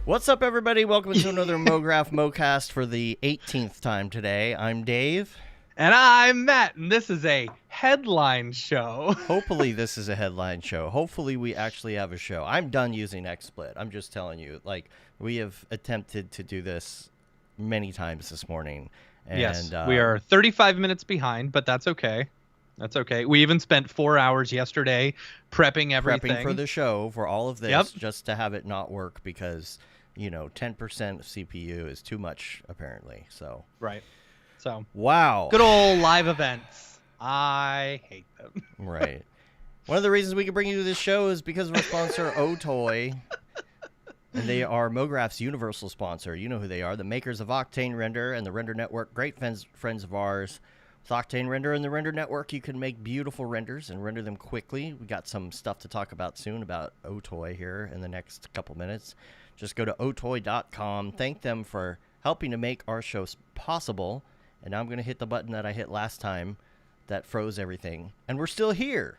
What's up, everybody? Welcome to another Mograph Mocast for the 18th time today. I'm Dave. And I'm Matt, and this is a headline show. Hopefully this is a headline show. Hopefully we actually have a show. I'm done using XSplit. I'm just telling you. Like, we have attempted to do this many times this morning. And, yes, we are 35 minutes behind, but that's okay. That's okay. We even spent 4 hours yesterday prepping everything. Prepping for the show, for all of this, just to have it not work because, you know, 10% of CPU is too much, apparently. So right. So wow. Good old live events. I hate them. Right. One of the reasons we can bring you to this show is because of our sponsor, Otoy. And they are Mograph's universal sponsor. You know who they are, the makers of Octane Render and the Render Network. Great friends of ours. With Octane Render and the Render Network, you can make beautiful renders and render them quickly. We got some stuff to talk about soon about Otoy here in the next couple minutes. Just go to otoy.com. Thank them for helping to make our show possible. And now I'm going to hit the button that I hit last time that froze everything. And we're still here.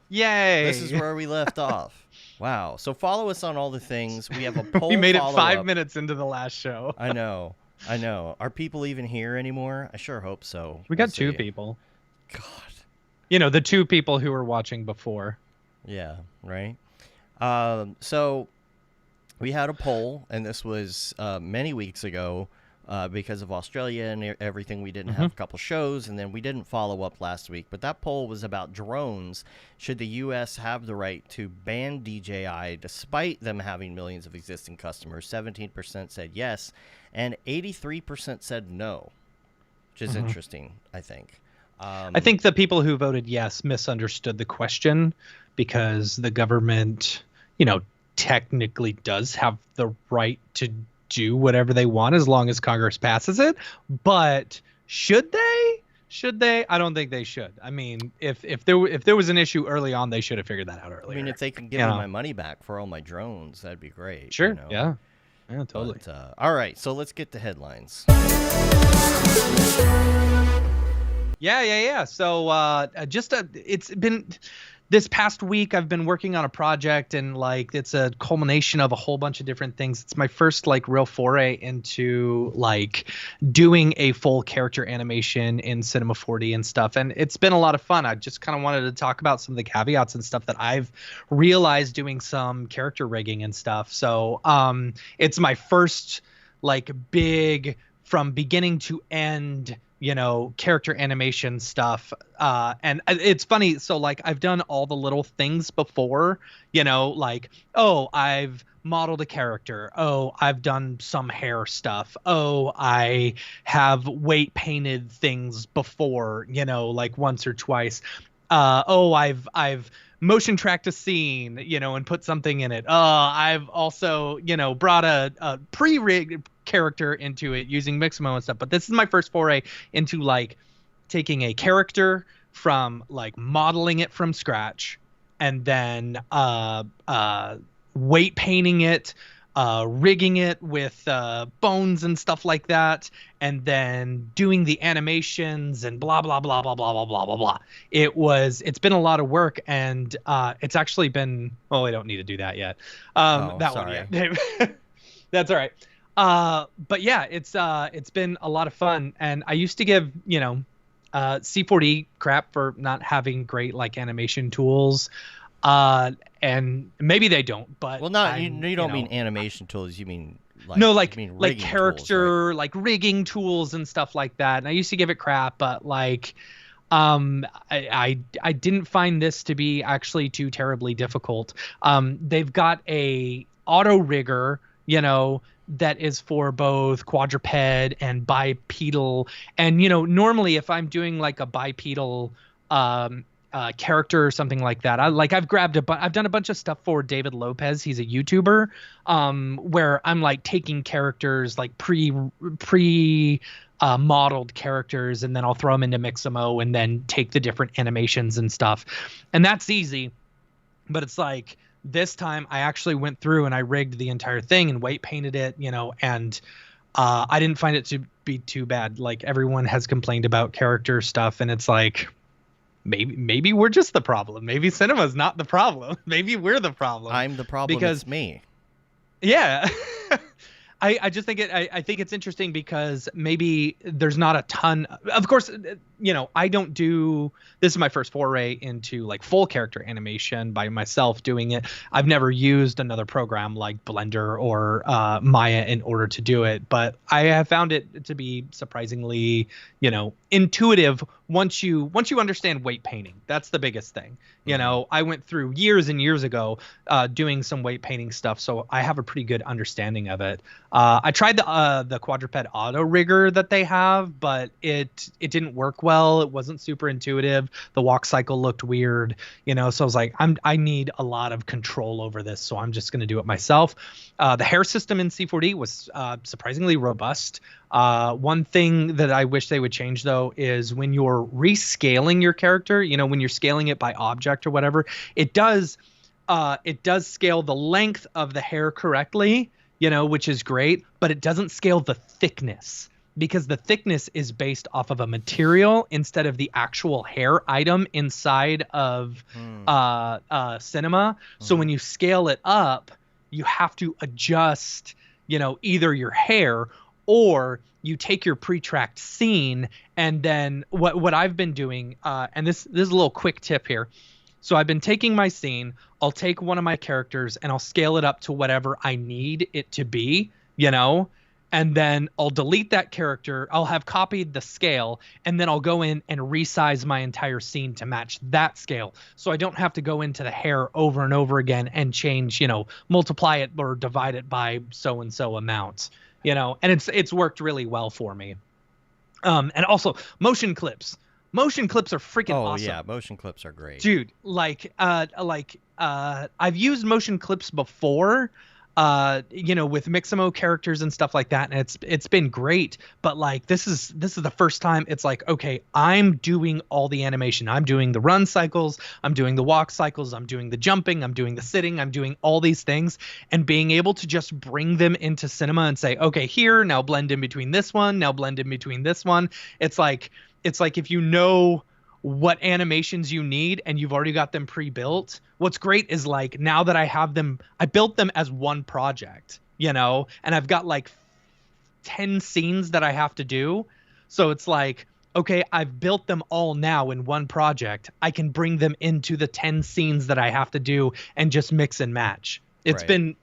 Yay! This is where we left off. Wow. So follow us on all the things. We have a poll. We made it 5 minutes into the last show. I know. Are people even here anymore? I sure hope so. We got two people. God. You know, the two people who were watching before. Yeah, right? So we had a poll, and this was many weeks ago. Because of Australia and everything, we didn't have a couple shows, and then we didn't follow up last week. But that poll was about drones. Should the U.S. have the right to ban DJI despite them having millions of existing customers? 17% said yes, and 83% said no, which is interesting, I think. I think the people who voted yes misunderstood the question because the government, you know, technically does have the right to do whatever they want as long as Congress passes it. But should they? I don't think they should. I mean, if there was an issue early on, they should have figured that out earlier. I mean, if they can give me my money back for all my drones, that'd be great. Sure. You know? Yeah, totally. But, all right, so let's get to headlines. Yeah. So it's been this past week, I've been working on a project, and like it's a culmination of a whole bunch of different things. It's my first like real foray into like doing a full character animation in Cinema 4D and stuff, and it's been a lot of fun. I just kind of wanted to talk about some of the caveats and stuff that I've realized doing some character rigging and stuff. So it's my first like big from beginning to end, you know, character animation stuff. And it's funny. So like I've done all the little things before, you know, like, oh, I've modeled a character. Oh, I've done some hair stuff. Oh, I have weight painted things before, you know, like once or twice. Oh, I've motion tracked a scene, you know, and put something in it. I've also, you know, brought a pre-rigged character into it using Mixamo and stuff. But this is my first foray into like taking a character from like modeling it from scratch and then weight painting it, rigging it with bones and stuff like that, and then doing the animations and blah blah blah blah blah blah blah blah blah. It's been a lot of work, and it's actually been, well, I don't need to do that yet. Sorry. One yet. That's all right. But yeah, it's been a lot of fun, and I used to give, you know, C4D crap for not having great like animation tools. And maybe they don't, but well, you don't mean animation tools. You mean like character, tools, right? Like rigging tools and stuff like that. And I used to give it crap, but like, I didn't find this to be actually too terribly difficult. They've got a auto rigger, you know, that is for both quadruped and bipedal. And, you know, normally if I'm doing like a bipedal, character or something like that, I've done a bunch of stuff for David Lopez. He's a YouTuber, where I'm like taking characters like modeled characters, and then I'll throw them into Mixamo and then take the different animations and stuff. And that's easy. But it's like this time I actually went through and I rigged the entire thing and weight painted it, you know, and I didn't find it to be too bad. Like everyone has complained about character stuff, and it's like, maybe we're just the problem. Maybe cinema's not the problem. Maybe we're the problem. I'm the problem. Because it's me. Yeah. I just think I think it's interesting because maybe there's not a ton. Of course, I don't do. This is my first foray into like full character animation by myself doing it. I've never used another program like Blender or Maya in order to do it, but I have found it to be surprisingly, intuitive once you understand weight painting. That's the biggest thing. I went through years and years ago doing some weight painting stuff, so I have a pretty good understanding of it. I tried the quadruped auto rigger that they have, but it didn't work well. It wasn't super intuitive. The walk cycle looked weird, so I was like, I need a lot of control over this, so I'm just going to do it myself. The hair system in C4D was surprisingly robust. One thing that I wish they would change though is when you're rescaling your character, when you're scaling it by object or whatever, it does scale the length of the hair correctly, which is great, but it doesn't scale the thickness because the thickness is based off of a material instead of the actual hair item inside of cinema. So when you scale it up, you have to adjust, either your hair or you take your pre-tracked scene. And then what I've been doing, and this is a little quick tip here. So I've been taking my scene, I'll take one of my characters and I'll scale it up to whatever I need it to be, and then I'll delete that character. I'll have copied the scale and then I'll go in and resize my entire scene to match that scale. So I don't have to go into the hair over and over again and change, multiply it or divide it by so-and-so amounts, and it's worked really well for me. And also motion clips. Motion clips are freaking awesome. Oh yeah, motion clips are great. Dude, I've used motion clips before, with Mixamo characters and stuff like that, and it's been great, but like this is the first time it's like, okay, I'm doing all the animation. I'm doing the run cycles, I'm doing the walk cycles, I'm doing the jumping, I'm doing the sitting, I'm doing all these things, and being able to just bring them into cinema and say, okay, here, now blend in between this one, now blend in between this one. It's like if you know what animations you need and you've already got them pre-built, what's great is like now that I have them, I built them as one project, and I've got like 10 scenes that I have to do. So it's like, okay, I've built them all now in one project. I can bring them into the 10 scenes that I have to do and just mix and match. It's been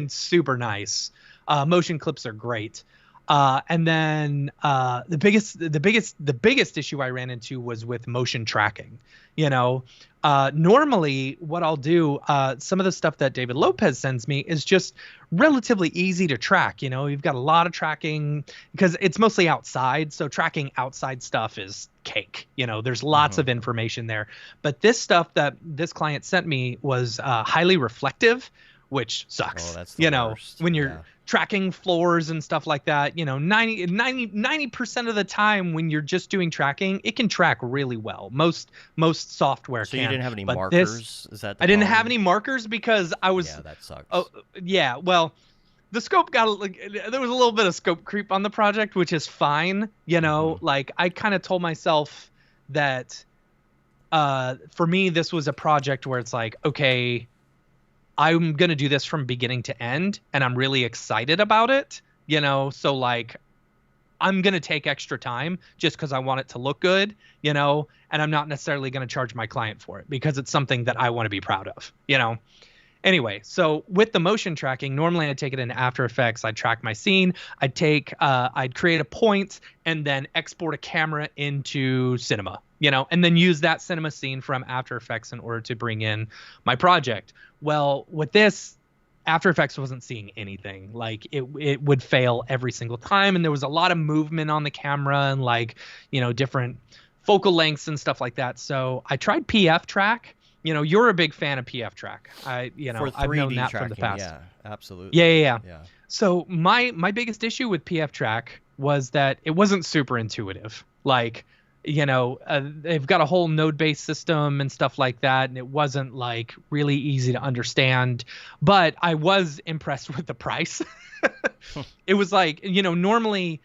super nice. Motion clips are great. And then the biggest issue I ran into was with motion tracking. Normally what I'll do, some of the stuff that David Lopez sends me is just relatively easy to track. You've got a lot of tracking because it's mostly outside. So tracking outside stuff is cake. There's lots of information there. But this stuff that this client sent me was highly reflective, which sucks. Oh, that's the worst. When you're tracking floors and stuff like that, 90% of the time when you're just doing tracking, it can track really well. Most software can. So you didn't have any markers? Is that the I didn't problem? have any markers because I was... Yeah, that sucks. Oh, yeah. Well, the scope there was a little bit of scope creep on the project, which is fine. Like I kind of told myself that for me, this was a project where it's like, okay, I'm going to do this from beginning to end and I'm really excited about it, so like I'm going to take extra time just because I want it to look good, and I'm not necessarily going to charge my client for it because it's something that I want to be proud of, Anyway, so with the motion tracking, normally I'd take it into After Effects. I'd track my scene. I'd create a point and then export a camera into Cinema, and then use that Cinema scene from After Effects in order to bring in my project. Well, with this, After Effects wasn't seeing anything. Like it would fail every single time. And there was a lot of movement on the camera and different focal lengths and stuff like that. So I tried PF Track. You're a big fan of PF Track. I've known that from the past. Yeah, absolutely. Yeah. So my biggest issue with PF Track was that it wasn't super intuitive. Like, they've got a whole node-based system and stuff like that, and it wasn't like really easy to understand. But I was impressed with the price. It was like, normally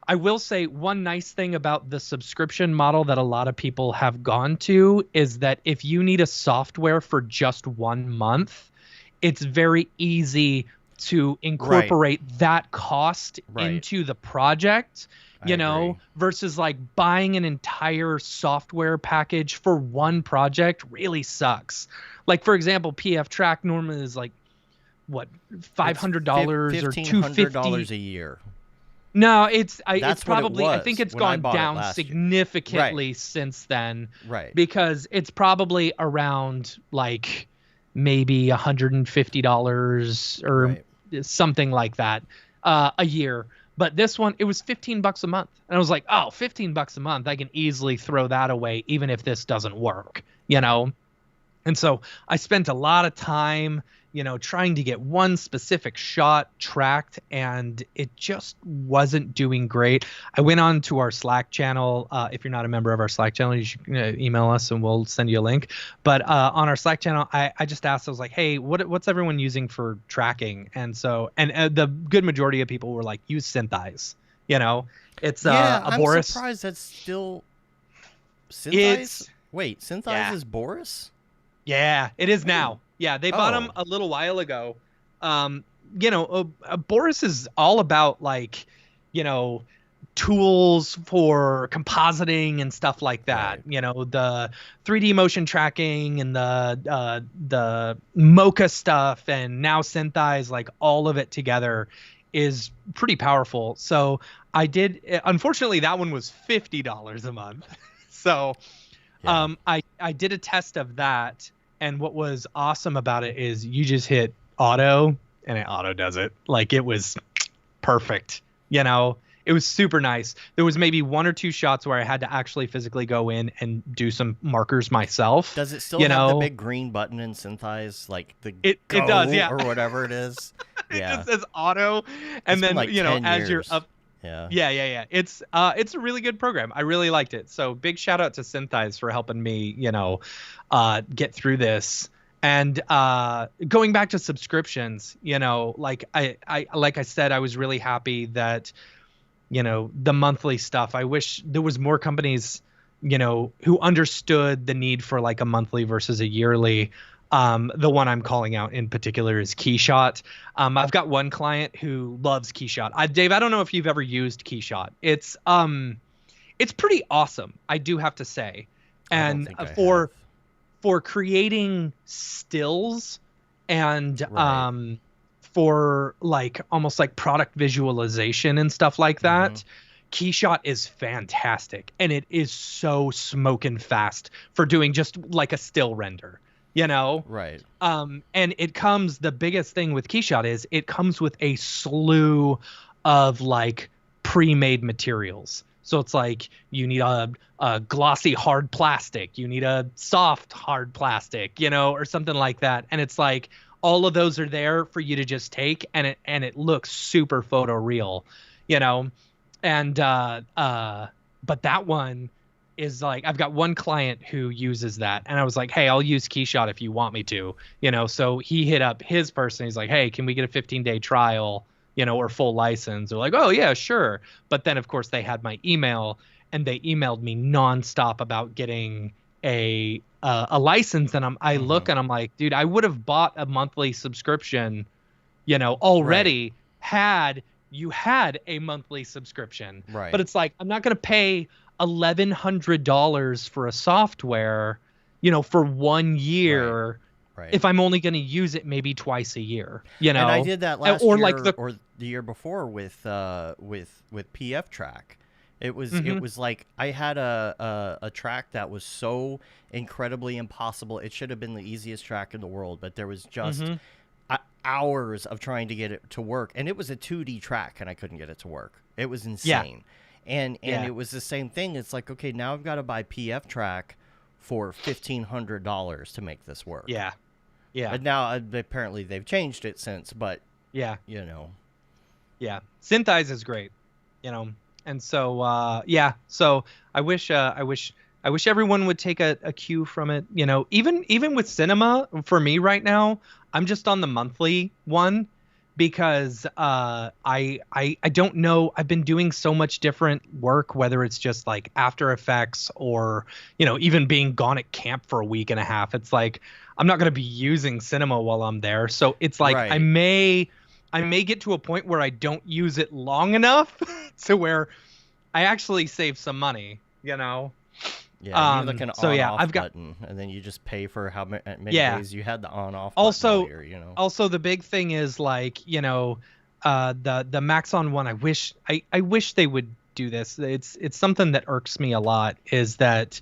I will say one nice thing about the subscription model that a lot of people have gone to is that if you need a software for just 1 month, it's very easy to incorporate that cost Right. into the project, I agree. versus like buying an entire software package for one project really sucks. Like, for example, PF Track normally is like, what, $500 or $1,500 $250. a year. No, it's That's what it probably, I think was it's when I gone bought it down last year. significantly since then, Right. because it's probably around like maybe $150 or Right. something like that a year. But this one, it was $15 a month. And I was like, oh, $15 a month. I can easily throw that away even if this doesn't work, And so I spent a lot of time, trying to get one specific shot tracked, and it just wasn't doing great. I went on to our Slack channel. If you're not a member of our Slack channel, you should email us and we'll send you a link. But on our Slack channel, I just asked, I was like, hey, what's everyone using for tracking? And so, and the good majority of people were like, use Synthise. It's I'm Boris. surprised that's still Synthise. Wait, Synthise Yeah. is Boris? Yeah, it is now. Yeah, they bought him a little while ago. Boris is all about like, tools for compositing and stuff like that. Right. The 3D motion tracking and the Mocha stuff, and now Synthise, like all of it together is pretty powerful. So I did. Unfortunately, that one was $50 a month. So I did a test of that. And what was awesome about it is you just hit auto and it auto does it. Like, it was perfect. It was super nice. There was maybe one or two shots where I had to actually physically go in and do some markers myself. Does it still have the big green button in Synthise, like the it does, yeah, or whatever it is? It Yeah. just says auto, and then like 10 as you're years. up. Yeah. It's a really good program. I really liked it. So big shout out to Synthise for helping me, get through this. And going back to subscriptions, like I said, I was really happy that, the monthly stuff. I wish there was more companies, who understood the need for like a monthly versus a yearly. The one I'm calling out in particular is Keyshot. I've got one client who loves Keyshot. Dave, I don't know if you've ever used Keyshot. It's pretty awesome, I do have to say. And for creating stills and Right. For like almost like product visualization and stuff like that. Keyshot is fantastic, and it is so smoking fast for doing just like a still render. Right. And the biggest thing with Keyshot is it comes with a slew of like pre-made materials. So it's like you need a glossy hard plastic, you need a soft hard plastic, or something like that. And it's like all of those are there for you to just take, and it looks super photoreal, And but that one is like, I've got one client who uses that, and I was like, hey, I'll use Keyshot if you want me to, so he hit up his person. He's like, hey, can we get a 15-day trial, or full license? They're like, oh yeah, sure. But then of course they had my email, and they emailed me nonstop about getting a license. And I look and I'm like, dude, I would have bought a monthly subscription, already had you had a monthly subscription. Right. But it's like, I'm not going to pay $1,100 for a software, for 1 year, Right. if I'm only going to use it maybe twice a year, And I did that last or year like or the year before with PF Track. It was Mm-hmm. it was like I had a track that was so incredibly impossible. It should have been the easiest track in the world, but there was just hours of trying to get it to work, and it was a 2D track, and I couldn't get it to work. It was insane. And it was the same thing. It's like, okay, now I've got to buy PF Track for $1,500 to make this work. Yeah. And now apparently they've changed it since, but Yeah. Yeah. Synthise is great, And so so I wish everyone would take a cue from it, even with cinema. For me right now, I'm just on the monthly one because I don't know, I've been doing so much different work, whether it's just like After Effects or even being gone at camp for a week and a half. It's like I'm not going to be using cinema while I'm there, so it's like Right. I may I may get to a point where I don't use it long enough to where I actually save some money, you know? Yeah, you need like an So yeah, on-off I've got, button, and then you just pay for how many yeah. days you had the on-off button Also, earlier, you know? also the big thing is like, you know, the Max on one, I wish they would do this. It's something that irks me a lot is that,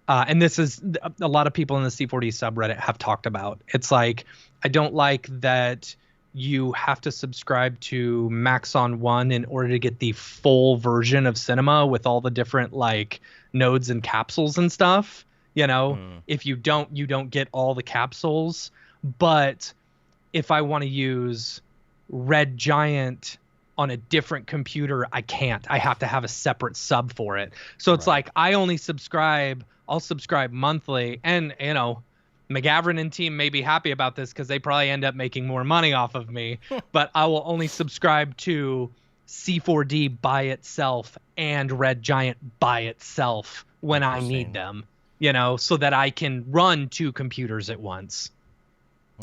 and this is a lot of people in the C4D subreddit have talked about. It's like, I don't like that you have to subscribe to Max on one in order to get the full version of cinema with all the different like nodes and capsules and stuff. You know, if you don't, you don't get all the capsules. But if I want to use Red Giant on a different computer, I can't. I have to have a separate sub for it. So it's like I'll subscribe monthly, and you know, McGavran and team may be happy about this because they probably end up making more money off of me, but I will only subscribe to C4D by itself and Red Giant by itself when I need them, you know, so that I can run 2 computers at once.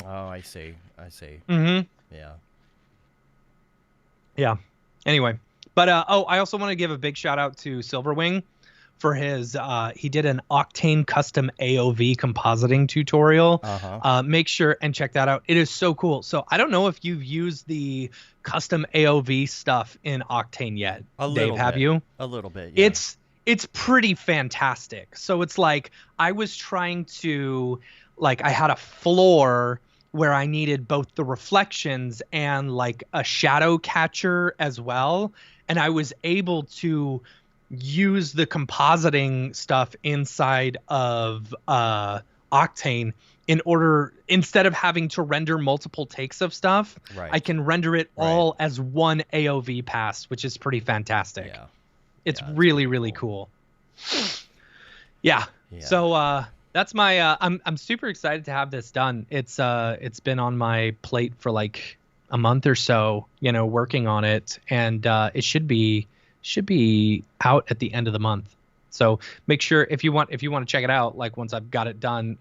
Oh, I see. Mm-hmm. Yeah. Yeah. Anyway, but I also want to give a big shout out to Silverwing for his he did an Octane custom AOV compositing tutorial. Make sure and check that out. It is so cool. So I don't know if you've used the custom AOV stuff in Octane yet. Dave, have you? A little bit. Yeah. It's pretty fantastic. So it's like I was trying to I had a floor where I needed both the reflections and like a shadow catcher as well, and I was able to use the compositing stuff inside of Octane in order, instead of having to render multiple takes of stuff, I can render it all as one AOV pass, which is pretty fantastic. Yeah. It's really, really cool. Yeah. So that's my I'm super excited to have this done. It's been on my plate for like a month or so, you know, working on it, and it should be out at the end of the month. So make sure if you want to check it out, like once I've got it done,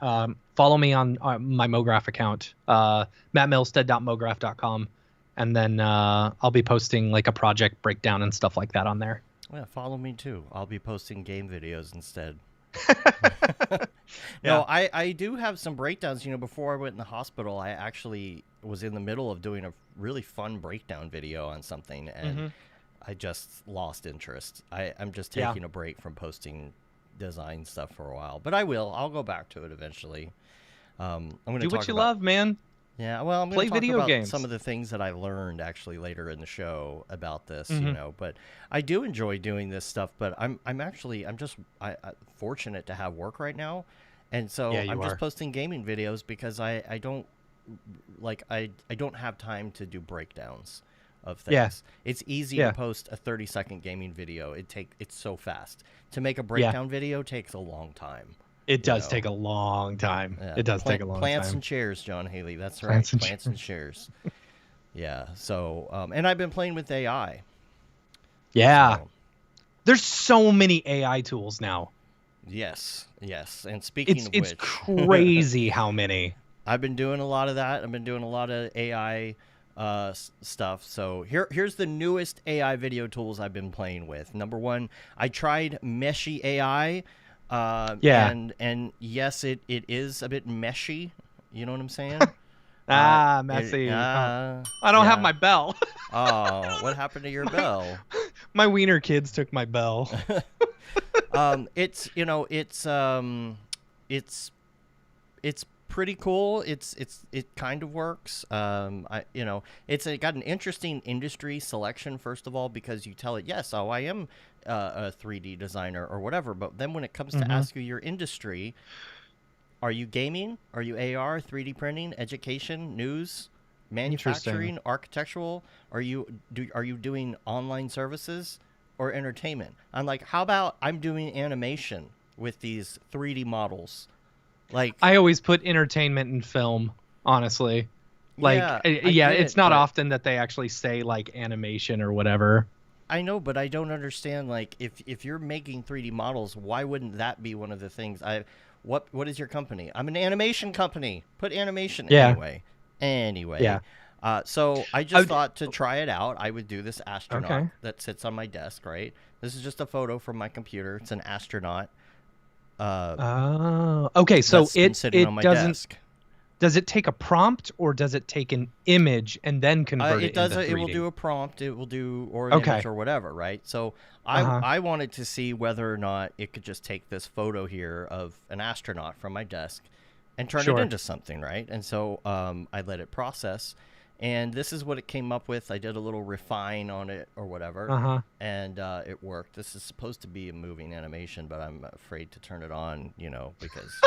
follow me on my Mograph account, mattmilstead.mograph.com, and then I'll be posting like a project breakdown and stuff like that on there. Yeah, follow me too. I'll be posting game videos instead. Yeah. No, I do have some breakdowns. You know, before I went in the hospital, I actually was in the middle of doing a really fun breakdown video on something, and I just lost interest. I'm just taking a break from posting design stuff for a while, but I'll go back to it eventually. I'm going to do what you love, man. Yeah, well, I'm going play to talk video about games. some of the things that I learned actually later in the show about this, you know. But I do enjoy doing this stuff. But I'm just fortunate to have work right now, and so I'm just posting gaming videos because I don't have time to do breakdowns of things. Yeah. It's easy to post a 30-second gaming video. It's so fast. To make a breakdown video takes a long time. It does take a long time. Yeah. It does take a long time. Plants and chairs, John Haley. That's right. Plants and chairs. Yeah. So, and I've been playing with AI. Yeah. So. There's so many AI tools now. Yes. And speaking of which, it's crazy how many. I've been doing a lot of that. I've been doing a lot of AI stuff. So here's the newest AI video tools I've been playing with. Number 1, I tried Meshy AI. And yes, it is a bit meshy. You know what I'm saying? Messy. I don't have my bell. Oh, what happened to your bell? My wiener kids took my bell. It's pretty cool. It kind of works. It's got an interesting industry selection, first of all, because you tell it, yes, I am a 3D designer or whatever, but then when it comes to ask you your industry, are you gaming? Are you AR, 3D printing, education, news, manufacturing, architectural? Are you doing online services or entertainment? I'm like, how about I'm doing animation with these 3D models? Like, I always put entertainment and film, honestly. Like, it's not often that they actually say like animation or whatever. I know, but I don't understand. Like, if you're making 3D models, why wouldn't that be one of the things? What is your company? I'm an animation company. Put animation anyway. Anyway. Yeah. So I just thought to try it out, I would do this astronaut Okay. that sits on my desk, right? This is just a photo from my computer. It's an astronaut Oh, okay. So that's been sitting on my desk. does it take a prompt or does it take an image and then convert It it into does. It will 3D? do a prompt. It will do or an Okay. image or whatever, right? So Uh-huh. I wanted to see whether or not it could just take this photo here of an astronaut from my desk and turn it Sure. into something, right? And so I let it process, and this is what it came up with. I did a little refine on it or whatever, Uh-huh. and it worked. This is supposed to be a moving animation, but I'm afraid to turn it on, because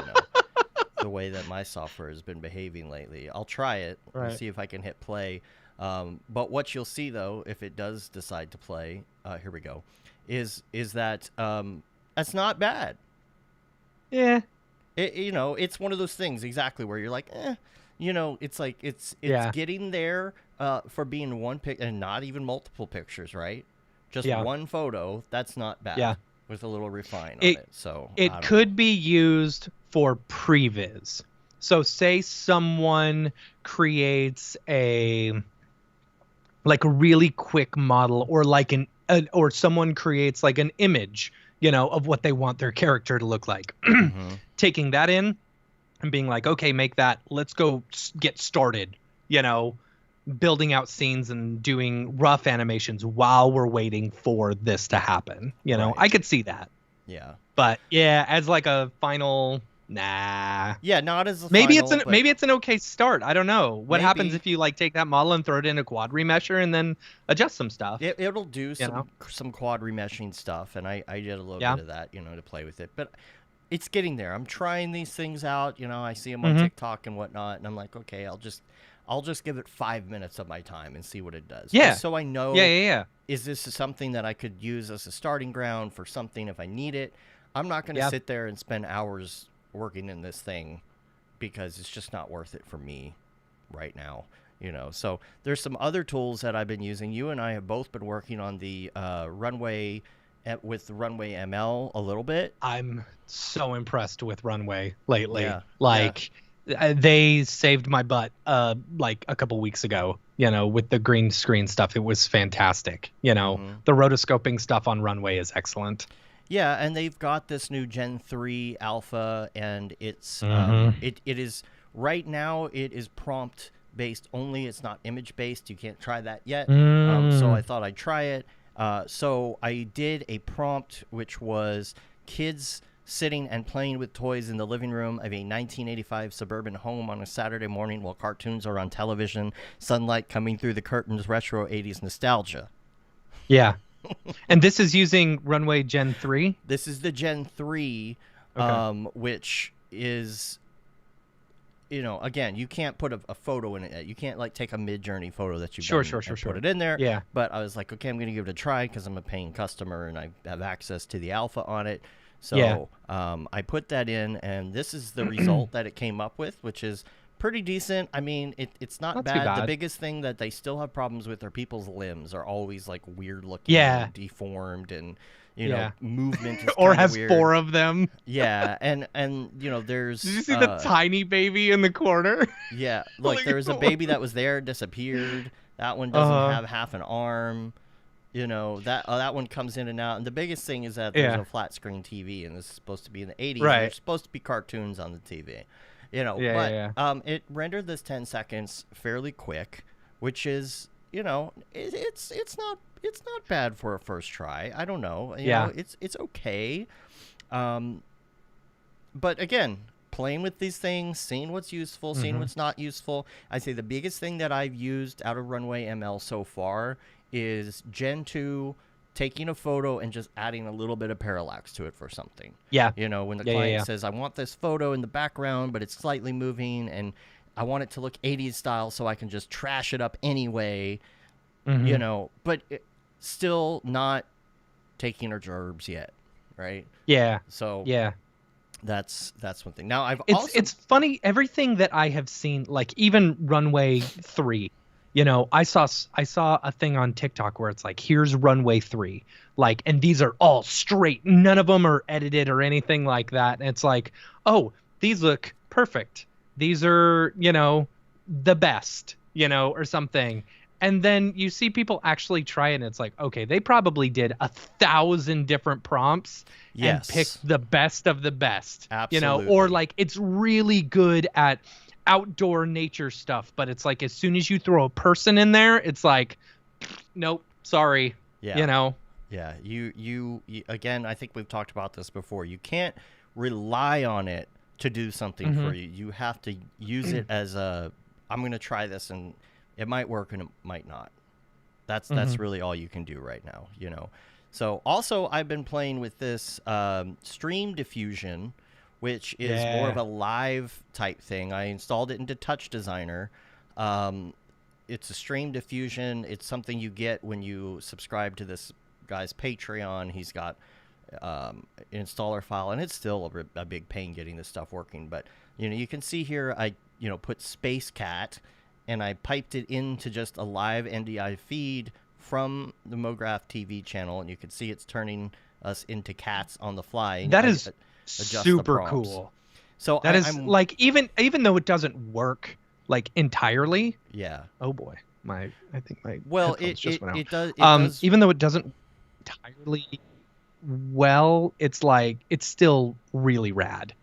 the way that my software has been behaving lately. I'll try it. We'll Right. see if I can hit play. But what you'll see, though, if it does decide to play, here we go, is that that's not bad. Yeah. It's one of those things exactly where you're like, it's like it's Yeah. getting there for being one pic and not even multiple pictures, right? Just Yeah. one photo. That's not bad. Yeah. With a little refine on It- it. So I It don't could be used for previs. So say someone creates a really quick model or or someone creates like an image, of what they want their character to look like. Mhm. Taking that in and being like, okay, make that, let's go get started, building out scenes and doing rough animations while we're waiting for this to happen. Right. I could see that. Yeah. But yeah, as like a final, nah. Yeah, not as a Maybe final, but maybe it's an okay start. I don't know. What happens Maybe. if you like take that model and throw it in a quad remesher and then adjust some stuff? it'll do know? some quad remeshing stuff, and I did a little Yeah. bit of that, to play with it. But it's getting there. I'm trying these things out. I see them on Mhm. TikTok and whatnot, and I'm like, okay, I'll just give it 5 minutes of my time and see what it does. Yeah. Just so I know, Yeah. is this something that I could use as a starting ground for something if I need it? I'm not going to Yeah. sit there and spend hours working in this thing because it's just not worth it for me right now. So there's some other tools that I've been using. You and I have both been working on the Runway with the Runway ML a little bit. I'm so impressed with Runway lately. Yeah. They saved my butt like a couple weeks ago, with the green screen stuff. It was fantastic. Mhm. The rotoscoping stuff on Runway is excellent. Yeah, and they've got this new Gen 3 alpha, and it's Mhm. it is right now it is prompt based only. It's not image based. You can't try that yet. So I thought I'd try it. So I did a prompt which was kids sitting and playing with toys in the living room of a 1985 suburban home on a Saturday morning while cartoons are on television, sunlight coming through the curtains, retro 80s nostalgia. Yeah. And this is using Runway Gen 3? This is the Gen 3, Okay. which is, again, you can't put a photo in it yet. You can't, like, take a mid-journey photo that you've Sure, done sure, and sure. put it in there. Yeah. But I was like, okay, I'm going to give it a try because I'm a paying customer and I have access to the alpha on it. So Yeah. I put that in, and this is the result that it came up with, which is pretty decent. I mean, it's not Not too bad. The bad. biggest thing that they still have problems with are people's limbs are always, like, weird looking Yeah. and deformed, and Yeah. movement is Or kinda has weird. 4 of them. Yeah, and there's Did you see the tiny baby in the corner? yeah, look, Like, there was a baby that was there, disappeared. That one doesn't Uh-huh. have half an arm. That one comes in and out. And the biggest thing is that there's Yeah. a flat screen TV, and this is supposed to be in the 80s. Right. There's supposed to be cartoons on the TV. Yeah, But it rendered this 10 seconds fairly quick, which is, it's not bad for a first try. I don't know. Yeah. It's okay. But again, playing with these things, seeing what's useful, seeing Mhm. what's not useful. I say the biggest thing that I've used out of Runway ML so far is Gen 2 taking a photo and just adding a little bit of parallax to it for something. Yeah. When the Yeah, yeah, client yeah. says, I want this photo in the background, but it's slightly moving, and I want it to look 80s style so I can just trash it up anyway, Mhm. but still not taking our gerbs yet, right? Yeah. So Yeah. that's one thing. Now, I've It's also... it's funny, everything that I have seen, like even Runway 3, I saw a thing on TikTok where it's like, here's Runway 3, like, and these are all straight, none of them are edited or anything like that, and it's like, oh, these look perfect, these are the best, or something. And then you see people actually try it, and it's like, okay, they probably did 1,000 different prompts and Yes. picked the best of the best, Absolutely. or like it's really good at outdoor nature stuff, but it's like as soon as you throw a person in there, it's like, nope, sorry, Yeah. Yeah, again, I think we've talked about this before. You can't rely on it to do something for you. You have to use it as I'm going to try this and it might work and it might not. That's really all you can do right now. So also I've been playing with this stream diffusion, which is more of a live type thing. I installed it into Touch Designer. It's a stream diffusion. It's something you get when you subscribe to this guy's Patreon. He's got an installer file, and it's still a big pain getting this stuff working. But you can see here I put Space Cat, and I piped it into just a live NDI feed from the Mograph TV channel, and you can see it's turning us into cats on the fly. That is super cool. So that is like even though it doesn't work like entirely. Yeah. Oh boy, I think my it just went out. It does. Even though it doesn't entirely well, it's like it's still really rad.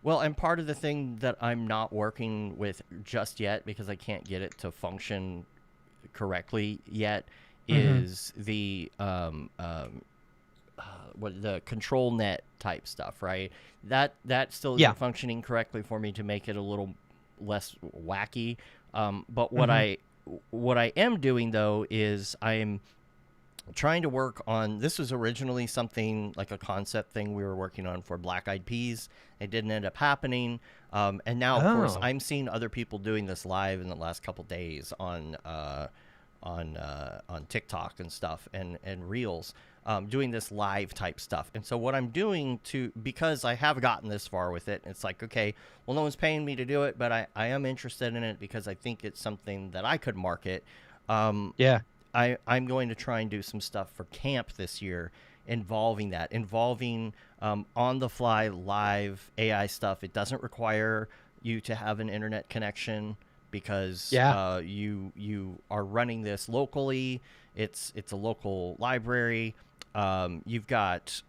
Well, and part of the thing that I'm not working with just yet because I can't get it to function correctly yet is the the control net type stuff, right? That still isn't functioning correctly for me to make it a little less wacky. But what I am doing though is I'm trying to work on, this was originally something like a concept thing we were working on for Black Eyed Peas. It didn't end up happening. And now, of course, I'm seeing other people doing this live in the last couple days on TikTok and stuff and Reels, doing this live type stuff. And so what I'm doing because I have gotten this far with it, it's like, okay, well, no one's paying me to do it, but I am interested in it because I think it's something that I could market. I'm going to try and do some stuff for camp this year involving on-the-fly live AI stuff. It doesn't require you to have an internet connection because you are running this locally. It's a local library. You've got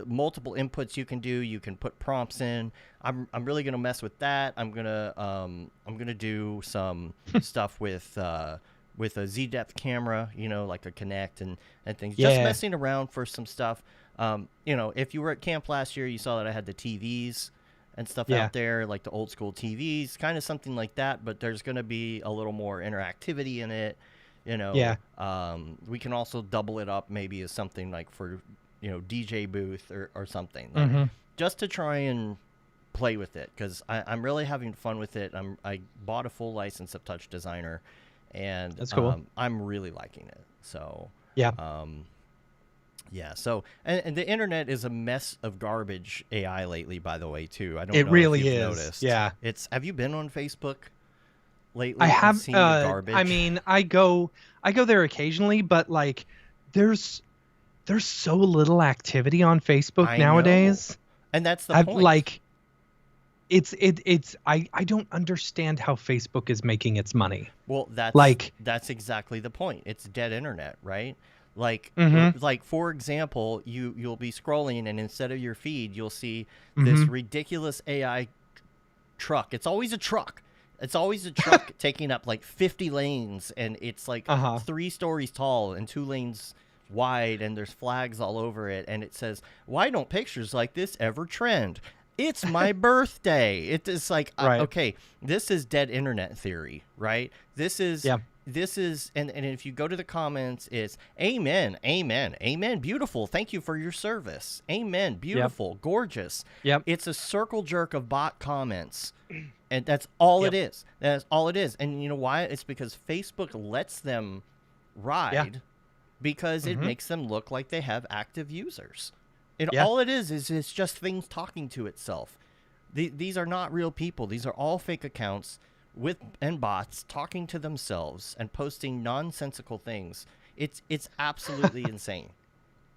multiple inputs you can do. You can put prompts in. I'm really going to mess with that. I'm going to do some stuff with a Z-depth camera, like a Kinect and things. Just messing around for some stuff. If you were at camp last year, you saw that I had the TVs and stuff out there, like the old school TVs, kind of something like that. But there's going to be a little more interactivity in it. We can also double it up maybe as something like for, DJ booth or something. Like, just to try and play with it because I'm really having fun with it. I bought a full license of Touch Designer. And that's cool. I'm really liking it. So So and the internet is a mess of garbage AI lately. By the way, too. I don't know if you've noticed. Yeah. Have you been on Facebook lately? I have. Seen the garbage? I mean, I go there occasionally, but like, there's so little activity on Facebook nowadays. Know. And that's the point. Like, I don't understand how Facebook is making its money. Well, that's exactly the point. It's dead internet, right? Like for example, you'll be scrolling and instead of your feed, you'll see this ridiculous AI truck. It's always a truck. It's always a truck taking up like 50 lanes, and it's like 3 stories tall and 2 lanes wide, and there's flags all over it, and it says, "Why don't pictures like this ever trend? It's my birthday." It is like, okay, this is dead internet theory, right? This is, and if you go to the comments, it's amen, amen, amen, beautiful, thank you for your service, amen, beautiful, gorgeous. It's a circle jerk of bot comments, and that's all it is. That's all it is. And you know why? It's because Facebook lets them ride because it makes them look like they have active users. All it is it's just things talking to itself. These are not real people. These are all fake accounts and bots talking to themselves and posting nonsensical things. It's absolutely insane.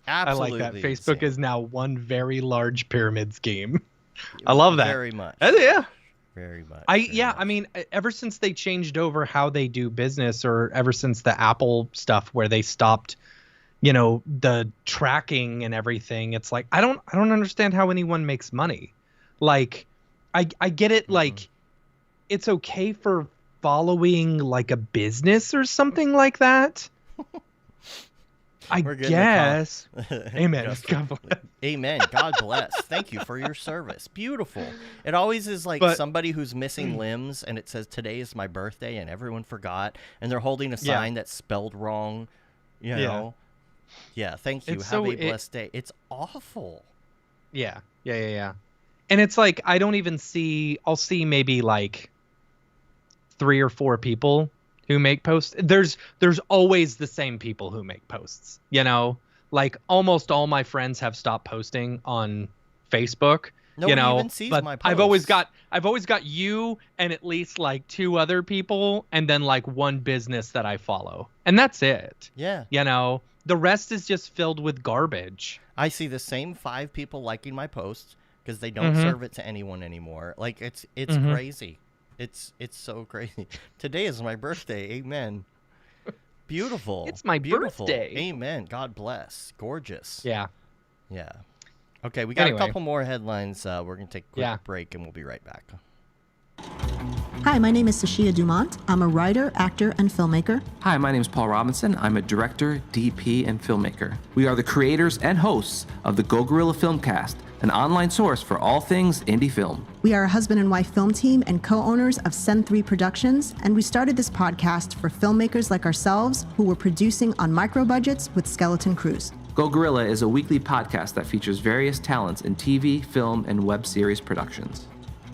Absolutely, I like that. Facebook is now one very large pyramid scheme. I love that very much. Yeah. Very much. I mean, ever since they changed over how they do business, or ever since the Apple stuff where they stopped, the tracking and everything, it's like I don't understand how anyone makes money. Like, I get it. Like, it's okay for following like a business or something like that. I guess. Amen. God bless. Amen. God bless. Thank you for your service. Beautiful. It always is like somebody who's missing limbs, and it says today is my birthday, and everyone forgot, and they're holding a sign that's spelled wrong. You know. Yeah. Thank you. Have a blessed day. It's awful. Yeah. And it's like I don't even see. I'll see maybe like 3 or 4 people who make posts. There's always the same people who make posts, like almost all my friends have stopped posting on Facebook. Nobody even sees but my posts. I've always got you and at least like 2 other people, and then like 1 business that I follow, and that's it. Yeah. The rest is just filled with garbage. I see the same 5 people liking my posts because they don't serve it to anyone anymore. Like it's crazy. It's so crazy. Today is my birthday. Amen. Beautiful. It's my birthday. Amen. God bless. Gorgeous. Yeah. Okay, we got a couple more headlines. We're going to take a quick break, and we'll be right back. Hi, my name is Sashia Dumont. I'm a writer, actor, and filmmaker. Hi, my name is Paul Robinson. I'm a director, DP, and filmmaker. We are the creators and hosts of the Go Gorilla Filmcast, an online source for all things indie film. We are a husband and wife film team and co-owners of Send 3 Productions, and we started this podcast for filmmakers like ourselves who were producing on micro budgets with skeleton crews. Go Gorilla is a weekly podcast that features various talents in TV, film, and web series productions.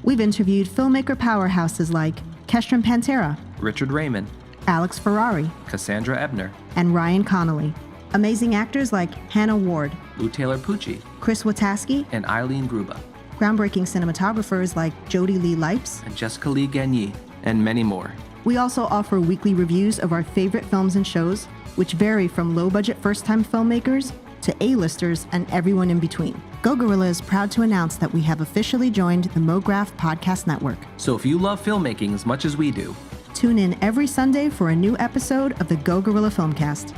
We've interviewed filmmaker powerhouses like Kestrin Pantera, Richard Raymond, Alex Ferrari, Cassandra Ebner, and Ryan Connolly. Amazing actors like Hannah Ward, Lou Taylor Pucci, Chris Wataski, and Eileen Gruba. Groundbreaking cinematographers like Jody Lee Lipes, and Jessica Lee Gagné, and many more. We also offer weekly reviews of our favorite films and shows, which vary from low-budget first-time filmmakers to A-listers and everyone in between. Go Gorilla is proud to announce that we have officially joined the Mograph Podcast Network. So if you love filmmaking as much as we do, tune in every Sunday for a new episode of the Go Gorilla Filmcast,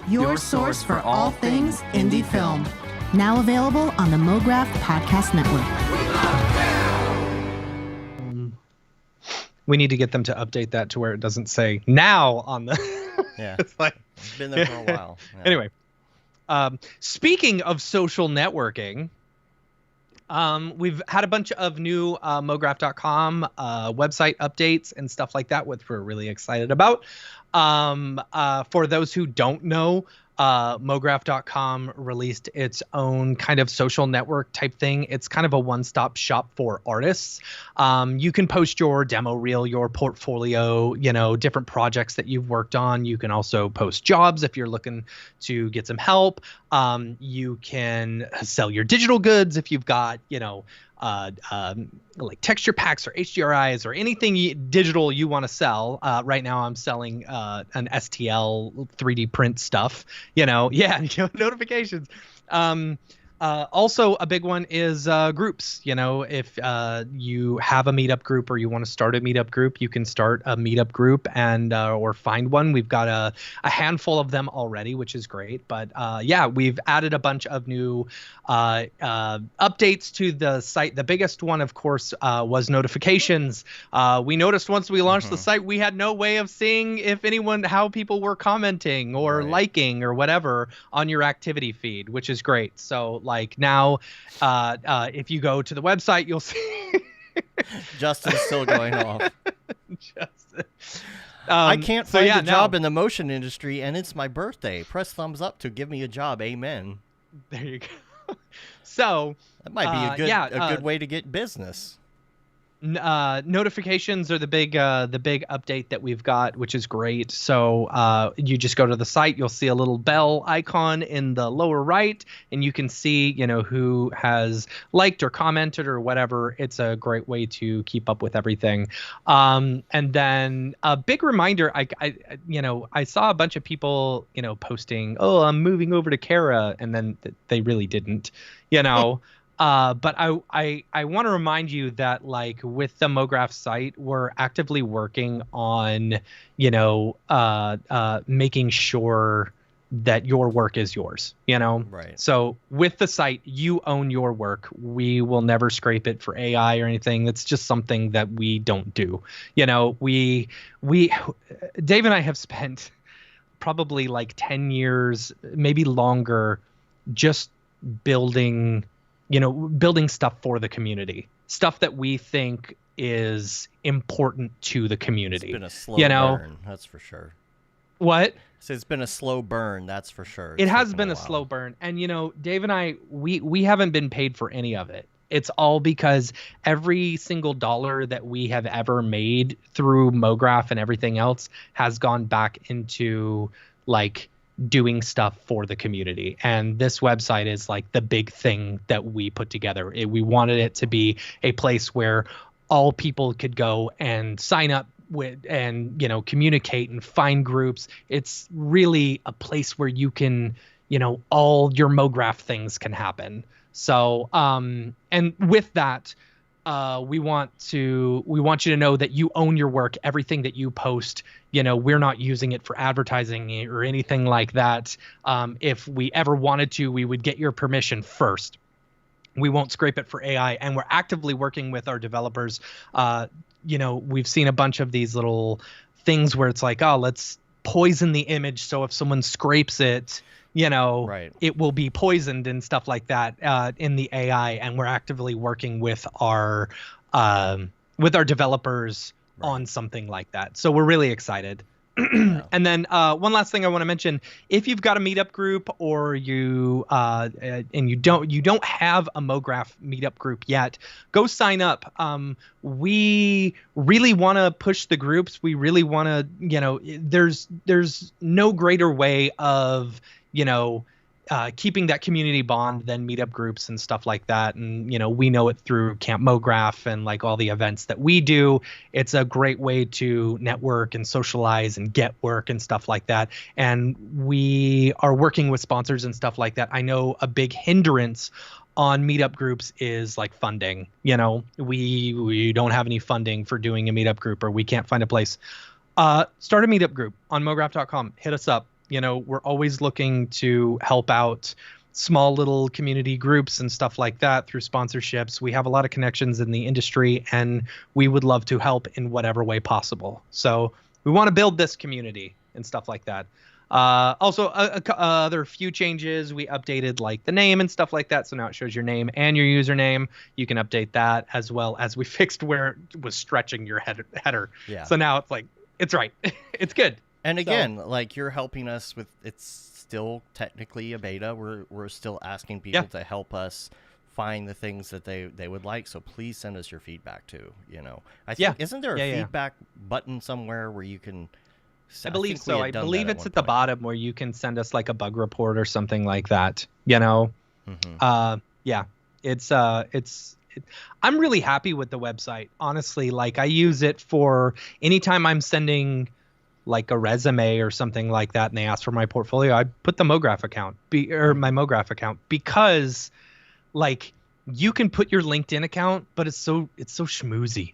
your source for all things indie film. Now available on the Mograph Podcast Network. We need to get them to update that to where it doesn't say now on the... Yeah. It's like... It's been there for a while. Yeah. Anyway. Speaking of social networking, we've had a bunch of new Mograph.com website updates and stuff like that, which we're really excited about. For those who don't know, Mograph.com released its own kind of social network type thing. It's kind of a one-stop shop for artists. You can post your demo reel, your portfolio, different projects that you've worked on. You can also post jobs if you're looking to get some help. You can sell your digital goods if you've got, like texture packs or HDRIs or anything digital you want to sell. Right now I'm selling an STL 3D print stuff, notifications. Also a big one is groups. If you have a meetup group or you want to start a meetup group, you can start a meetup group and or find one. We've got a handful of them already, which is great. But we've added a bunch of new updates to the site. The biggest one, of course, was notifications. We noticed once we launched the site, we had no way of seeing how people were commenting or liking or whatever on your activity feed, which is great. So like now, if you go to the website, you'll see Justin's still going off. Justin. I can't find a job in the motion industry, and it's my birthday. Press thumbs up to give me a job. Amen. There you go. So that might be a good way to get business. Notifications are the big update that we've got, which is great. So you just go to the site, you'll see a little bell icon in the lower right, and you can see who has liked or commented or whatever. It's a great way to keep up with everything. And then a big reminder, I saw a bunch of people posting, oh, I'm moving over to Kara, and then they really didn't. But I want to remind you that like with the Mograph site, we're actively working on, making sure that your work is yours, Right. So with the site, you own your work. We will never scrape it for AI or anything. It's just something that we don't do. We Dave and I have spent probably like 10 years, maybe longer, just building building stuff for the community, stuff that we think is important to the community. It's been a slow burn, that's for sure. What? So it's been a slow burn, that's for sure. It has been a slow burn. And Dave and I, we haven't been paid for any of it. It's all because every single dollar that we have ever made through Mograph and everything else has gone back into like doing stuff for the community. And this website is like the big thing that we put together. We wanted it to be a place where all people could go and sign up with and communicate and find groups. It's really a place where you can all your Mograph things can happen. So and with that, we want you to know that you own your work. Everything that you post, we're not using it for advertising or anything like that. If we ever wanted to, we would get your permission first. We won't scrape it for AI, and we're actively working with our developers. We've seen a bunch of these little things where it's like, oh, let's poison the image, so if someone scrapes it, right, it will be poisoned and stuff like that in the AI. And we're actively working with our developers on something like that. So we're really excited. Yeah. And then one last thing I want to mention: if you've got a meetup group or you and you don't have a Mograph meetup group yet, go sign up. We really want to push the groups. We really want to, there's no greater way of keeping that community bond than meetup groups and stuff like that. And, we know it through Camp Mograph and like all the events that we do. It's a great way to network and socialize and get work and stuff like that. And we are working with sponsors and stuff like that. I know a big hindrance on meetup groups is like funding. We don't have any funding for doing a meetup group, or we can't find a place. Start a meetup group on mograph.com. Hit us up. We're always looking to help out small little community groups and stuff like that through sponsorships. We have a lot of connections in the industry, and we would love to help in whatever way possible. So we want to build this community and stuff like that. Also, other few changes. We updated like the name and stuff like that. So now it shows your name and your username. You can update that, as well as we fixed where it was stretching your header. Yeah. So now it's like, it's right. It's good. And again, like you're helping us with, it's still technically a beta. We're still asking people to help us find the things that they would like. So please send us your feedback too. I think isn't there a feedback button somewhere where you can? I believe so. I believe it's at the bottom where you can send us like a bug report or something like that. Mm-hmm. I'm really happy with the website, honestly. Like I use it for anytime I'm sending like a resume or something like that, and they ask for my portfolio, I put the Mograph account my Mograph account, because like you can put your LinkedIn account, but it's so schmoozy,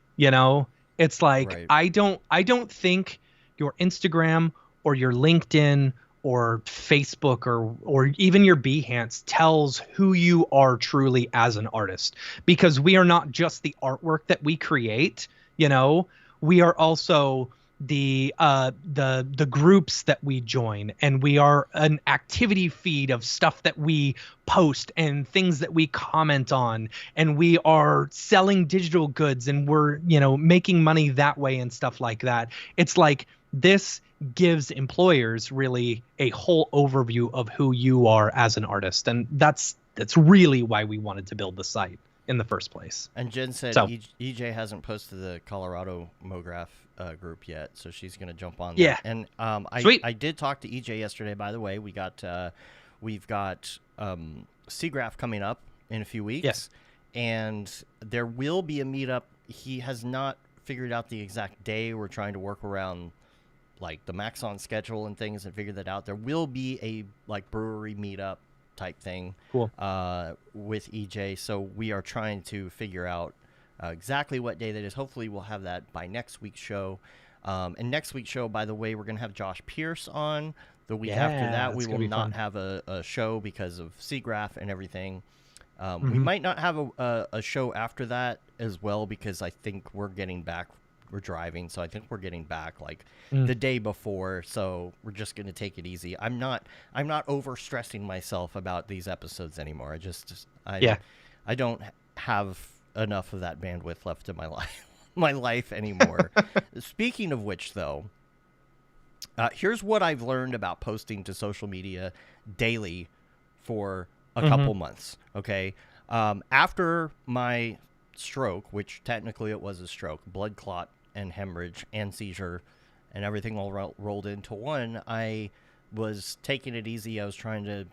it's like, right. I don't think your Instagram or your LinkedIn or Facebook or even your Behance tells who you are truly as an artist, because we are not just the artwork that we create, we are also the groups that we join, and we are an activity feed of stuff that we post and things that we comment on, and we are selling digital goods, and we're making money that way and stuff like that. It's like this gives employers really a whole overview of who you are as an artist, and that's really why we wanted to build the site in the first place. And Jen said EJ hasn't posted the Colorado Mograph group yet, so she's going to jump on that. Yeah. And I did talk to EJ yesterday, by the way. We've got SeaGraph coming up in a few weeks. Yes. And there will be a meetup. He has not figured out the exact day. We're trying to work around like the Maxon schedule and things and figure that out. There will be a like brewery meetup type thing. Cool. With EJ. So we are trying to figure out exactly what day that is. Hopefully we'll have that by next week's show. And next week's show, by the way, we're going to have Josh Pierce on. The week after that, we will not have a show because of Seagraph and everything. We might not have a show after that as well because I think we're getting back. We're driving, so I think we're getting back like the day before. So we're just going to take it easy. I'm not over stressing myself about these episodes anymore. I don't have enough of that bandwidth left in my life anymore. Speaking of which, though, here's what I've learned about posting to social media daily for a couple months. Okay. After my stroke, which technically it was a stroke, blood clot and hemorrhage and seizure and everything all rolled into one, I was taking it easy. I was trying to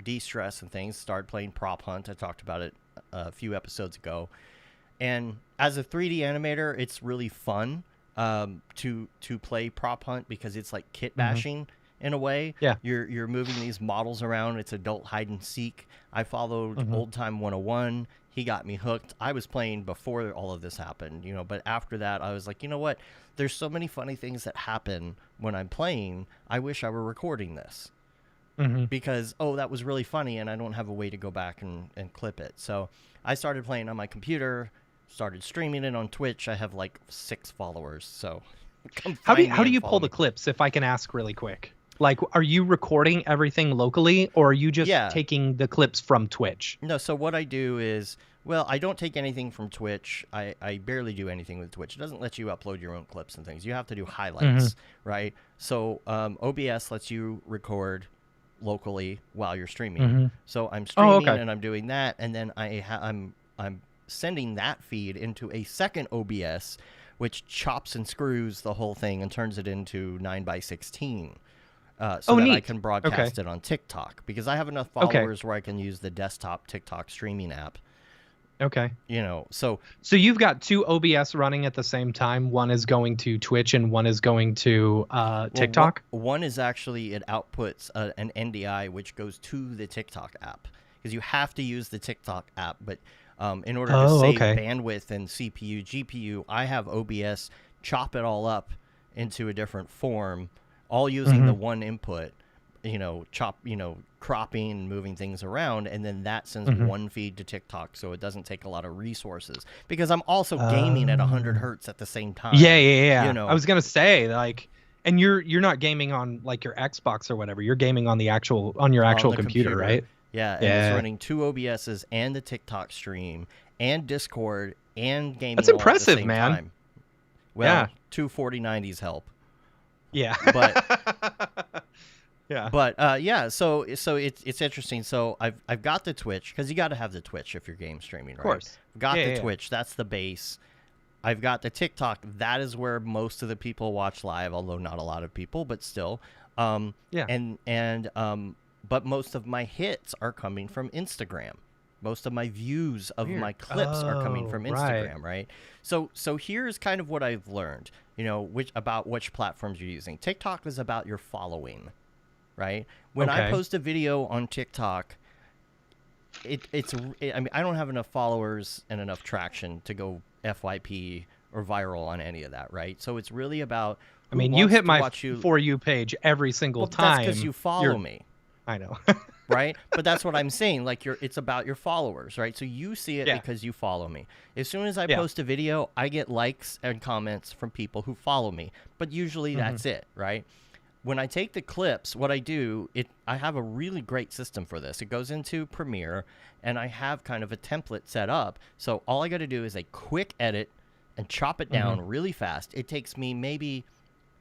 de-stress and things, started playing Prop Hunt. I talked about it a few episodes ago. And as a 3D animator, it's really fun to play Prop Hunt because it's like kit bashing in a way. Yeah. You're moving these models around. It's adult hide and seek. I followed Old Time 101. He got me hooked. I was playing before all of this happened, but after that I was like, you know what? There's so many funny things that happen when I'm playing. I wish I were recording this. Because, that was really funny and I don't have a way to go back and clip it. So I started playing on my computer, started streaming it on Twitch. I have like 6 followers. So how do you pull the clips, if I can ask really quick? Like, are you recording everything locally or are you just taking the clips from Twitch? No, so what I do is, I don't take anything from Twitch. I barely do anything with Twitch. It doesn't let you upload your own clips and things. You have to do highlights, right? So OBS lets you record locally while you're streaming. So I'm streaming and I'm doing that, and then I'm sending that feed into a second OBS, which chops and screws the whole thing and turns it into 9:16. So that I can broadcast it on TikTok because I have enough followers where I can use the desktop TikTok streaming app. Okay. So you've got 2 OBS running at the same time. One is going to Twitch and one is going to TikTok. One is actually, it outputs an NDI, which goes to the TikTok app because you have to use the TikTok app. But in order to save bandwidth and CPU, GPU, I have OBS chop it all up into a different form, all using the one input, cropping and moving things around, and then that sends one feed to TikTok, so it doesn't take a lot of resources. Because I'm also gaming at 100 hertz at the same time. Yeah. I was gonna say, like, and you're not gaming on like your Xbox or whatever. You're gaming on your actual computer, right? Yeah, and it's running 2 OBSs and the TikTok stream and Discord and gaming. That's impressive, all at the same man. Time. Well, 2 4090s help. Yeah. But yeah. But so it's interesting. So I've got the Twitch because you got to have the Twitch if you're game streaming, right? Of course. Got the Twitch. That's the base. I've got the TikTok. That is where most of the people watch live, although not a lot of people, but still. But most of my hits are coming from Instagram. Most of my views of my clips are coming from Instagram, right? So here's kind of what I've learned, about which platforms you're using. TikTok is about your following, right? When I post a video on TikTok, I don't have enough followers and enough traction to go FYP or viral on any of that, right? So it's really about you hit my For You page every single time. That's because you follow me. I know. Right? But that's what I'm saying. Like, it's about your followers, right? So you see it because you follow me. As soon as I post a video, I get likes and comments from people who follow me. But usually that's it, right? When I take the clips, what I do, I have a really great system for this. It goes into Premiere, and I have kind of a template set up. So all I got to do is a quick edit and chop it down really fast. It takes me maybe,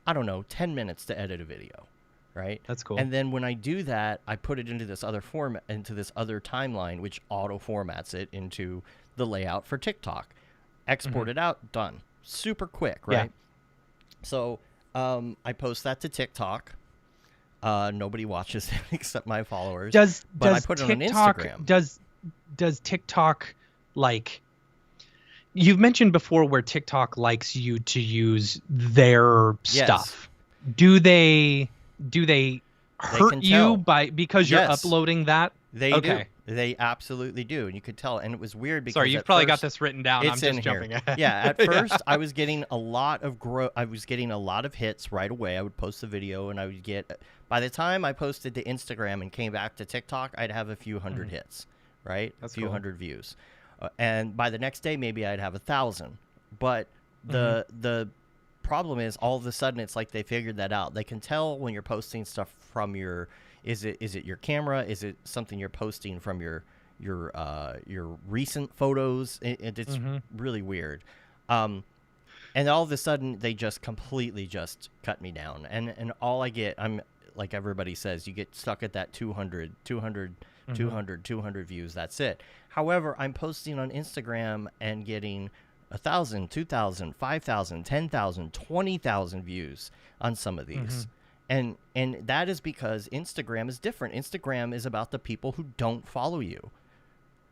10 minutes to edit a video. Right? That's cool. And then when I do that, I put it into this other format, into this other timeline, which auto formats it into the layout for TikTok. Export it out, done. Super quick, right? Yeah. So I post that to TikTok. Nobody watches it except my followers. But I put it on Instagram. Does TikTok, like, you've mentioned before where TikTok likes you to use their stuff. Do they hurt you because you're uploading that? They Okay. do. They absolutely do, and you could tell. And it was weird because Sorry, you've at probably got first, this written down. it's I'm in just here. jumping ahead. Yeah, at first I was getting a lot of I was getting a lot of hits right away. I would post the video, and I would get. By the time I posted to Instagram and came back to TikTok, I'd have a few hundred hits, right? That's a few cool. hundred views, and by the next day maybe I'd have 1,000. But the problem is, all of a sudden it's like they figured that out. They can tell when you're posting stuff from your. Is it your camera? Is it something you're posting from your recent photos? It's really weird. And all of a sudden they just completely just cut me down. And all I get, I'm like everybody says, you get stuck at that 200 views. That's it. However, I'm posting on Instagram and getting 1,000, 2,000, 5,000, 10,000, 20,000 views on some of these. And that is because Instagram is different. Instagram is about the people who don't follow you.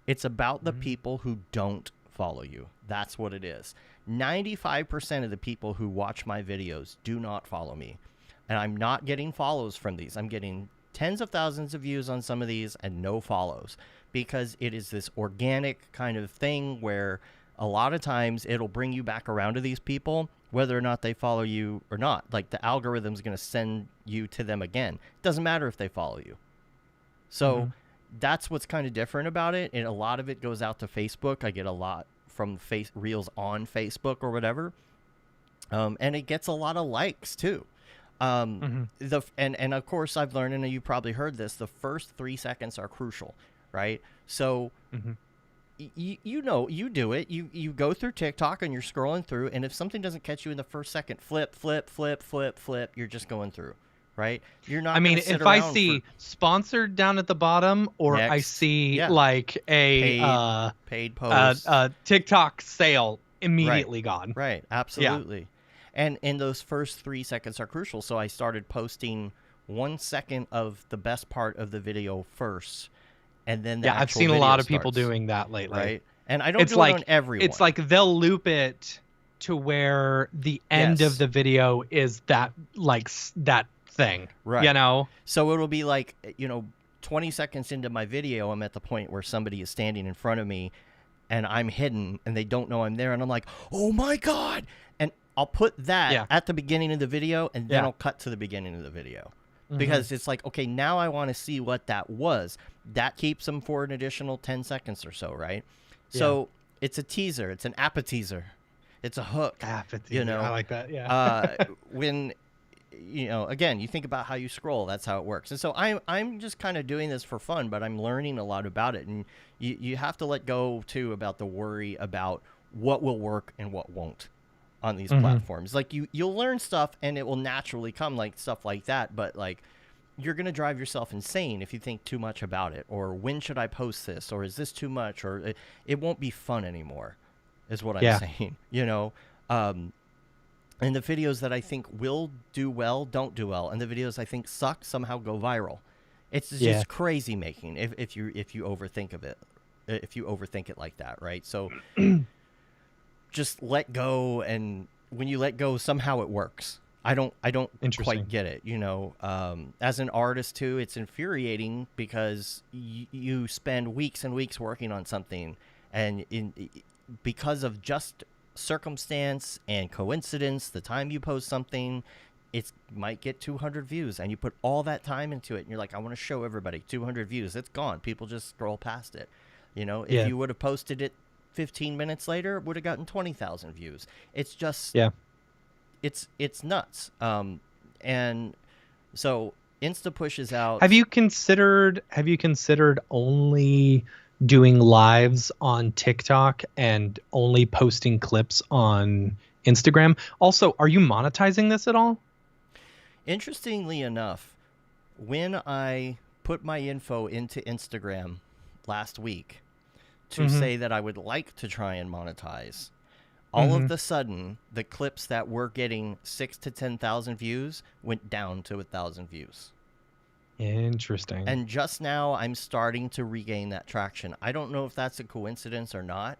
It's about the people who don't follow you. That's what it is. 95% of the people who watch my videos do not follow me. And I'm not getting follows from these. I'm getting tens of thousands of views on some of these and no follows, because it is this organic kind of thing where a lot of times it'll bring you back around to these people, whether or not they follow you or not. Like, the algorithm's going to send you to them again. It doesn't matter if they follow you. So that's what's kind of different about it. And a lot of it goes out to Facebook. I get a lot from Reels on Facebook or whatever. And it gets a lot of likes too. And of course I've learned, and you probably heard this, the first 3 seconds are crucial, right? So you know, you do it. You go through TikTok and you're scrolling through, and if something doesn't catch you in the first second, flip. You're just going through, right? You're not. I mean, if I see sponsored down at the bottom, or I see like a paid post, TikTok sale, immediately gone. Right. Absolutely. Yeah. And those first 3 seconds are crucial. So I started posting 1 second of the best part of the video first. And then I've seen a lot of people doing that lately. Right? And I don't do it on everyone. It's like they'll loop it to where the end of the video is that, like, that thing. Right. You know? So it'll be like, 20 seconds into my video, I'm at the point where somebody is standing in front of me and I'm hidden and they don't know I'm there. And I'm like, oh my God. And I'll put that at the beginning of the video, and then I'll cut to the beginning of the video. Because it's like, okay, now I want to see what that was. That keeps them for an additional 10 seconds or so, right? Yeah. So it's a teaser. It's an appetizer. It's a hook. Appetizer. I like that, yeah. When, again, you think about how you scroll. That's how it works. And so I'm just kind of doing this for fun, but I'm learning a lot about it. And you have to let go, too, about the worry about what will work and what won't on these platforms. Like, you'll learn stuff and it will naturally come, like stuff like that, but like you're gonna drive yourself insane if you think too much about it, or when should I post this, or is this too much, or it won't be fun anymore, is what I'm saying. And the videos that I think will do well don't do well, and the videos I think suck somehow go viral. It's just crazy making if you overthink of it, if you overthink it like that, right? So just let go, and when you let go, somehow it works. I don't quite get it, as an artist too. It's infuriating because you spend weeks and weeks working on something, and because of just circumstance and coincidence, the time you post something, it might get 200 views, and you put all that time into it, and you're like, I want to show everybody 200 views. It's gone. People just scroll past it. If you would have posted it 15 minutes later, it would have gotten 20,000 views. It's just it's nuts. And so Insta pushes out. Have you considered only doing lives on TikTok and only posting clips on Instagram? Also, are you monetizing this at all? Interestingly enough, when I put my info into Instagram last week to say that I would like to try and monetize, all of the sudden, the clips that were getting 6,000 to 10,000 views went down to 1,000 views. Interesting. And just now, I'm starting to regain that traction. I don't know if that's a coincidence or not.